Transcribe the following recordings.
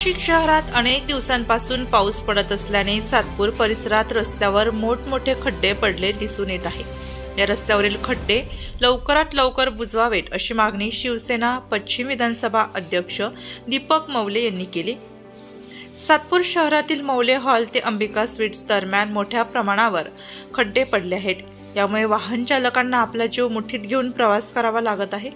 नाशिक शहरात अनेक दिवसांपासून पाऊस पडत असल्याने सातपूर परिसरात रस्त्यावर मोठमोठे खड्डे पडले दिसून येत आहे। या रस्त्यावरील खड्डे लवकरात लवकर बुजवावेत अशी मागणी शिवसेना पश्चिम विधानसभा अध्यक्ष दीपक मौले यांनी केली। सातपूर शहरातील मौले हॉल ते अंबिका स्वीट्स दरम्यान मोठ्या प्रमाणावर खड्डे पडले आहेत। यामुळे वाहन चालकांना आपला जीव मुठीत घेऊन प्रवास करावा लागत आहे।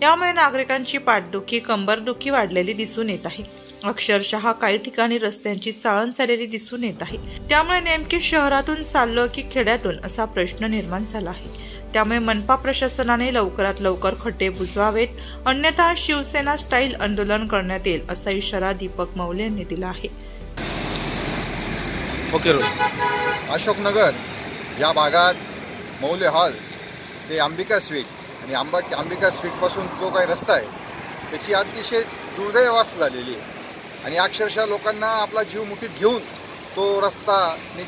यामुळे नागरिकांची पाठदुखी, कंबरदुखी वाढलेली दिसून येत आहे। अक्षरशः काही ठिकाणी रस्त्यांची चाळण झालेली दिसून येत आहे। त्यामुळे नेमके शहरातून चाललो की खेड्यातून असा प्रश्न निर्माण झाला आहे। त्यामुळे मनपा प्रशासनाने लवकरात लवकर खड्डे बुजवावेत, अन्यथा शिवसेना स्टाईल आंदोलन करण्यात येईल असा इशारा दीपक मौले यांनी दिला आहे। अशोकनगर या भागात मौले हॉल ते अंबिका स्वीट आणि अंबिका स्वीटपासून जो काही रस्ता आहे त्याची अतिशय दुर्दैवी अवस्था झालेली आहे आणि अक्षरशः लोकांना आपला जीव मुठीत घेऊन तो रस्ता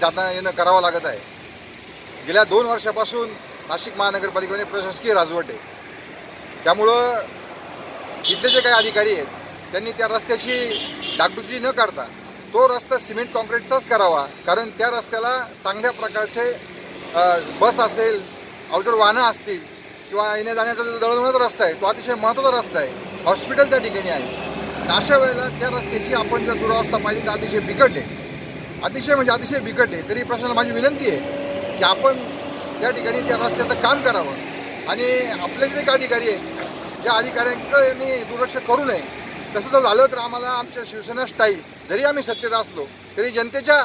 जाता येणं करावं लागत आहे। गेल्या 2 वर्षापासून नाशिक महानगरपालिकेने प्रशासकीय राजवट आहे, त्यामुळं इथले जे काही अधिकारी आहेत त्यांनी त्या रस्त्याची डागडुजी न करता तो रस्ता सिमेंट कॉन्क्रीटचाच करावा, कारण त्या रस्त्याला चांगल्या प्रकारचे बस असेल, अवजड वाहनं असतील किंवा येण्या जाण्याचा जो दळणवळणाचा रस्ता आहे तो अतिशय महत्त्वाचा रस्ता आहे। हॉस्पिटल त्या ठिकाणी आहे। अशा वेळेला त्या रस्त्याची आपण जर दुरावस्था पाहिली तर अतिशय बिकट आहे, अतिशय बिकट आहे। तरी प्रशासनाला माझी विनंती आहे की आपण त्या ठिकाणी त्या रस्त्याचं काम करावं आणि आपले जे काही अधिकारी आहेत त्या अधिकाऱ्यांकडे दुर्लक्ष करू नये। तसं जर झालं तर आम्हाला आमच्या शिवसेना स्टाईल जरी आम्ही सत्तेत असलो तरी जनतेच्या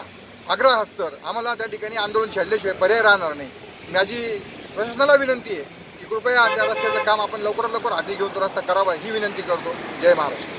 आग्रहास्तर आम्हाला त्या ठिकाणी आंदोलन छेडल्याशिवाय पर्याय राहणार नाही। माझी प्रशासनाला विनंती आहे की कृपया त्या रस्त्याचं काम आपण लवकरात लवकर हाती घेऊन तो रस्ता करावा ही विनंती करतो। जय महाराष्ट्र।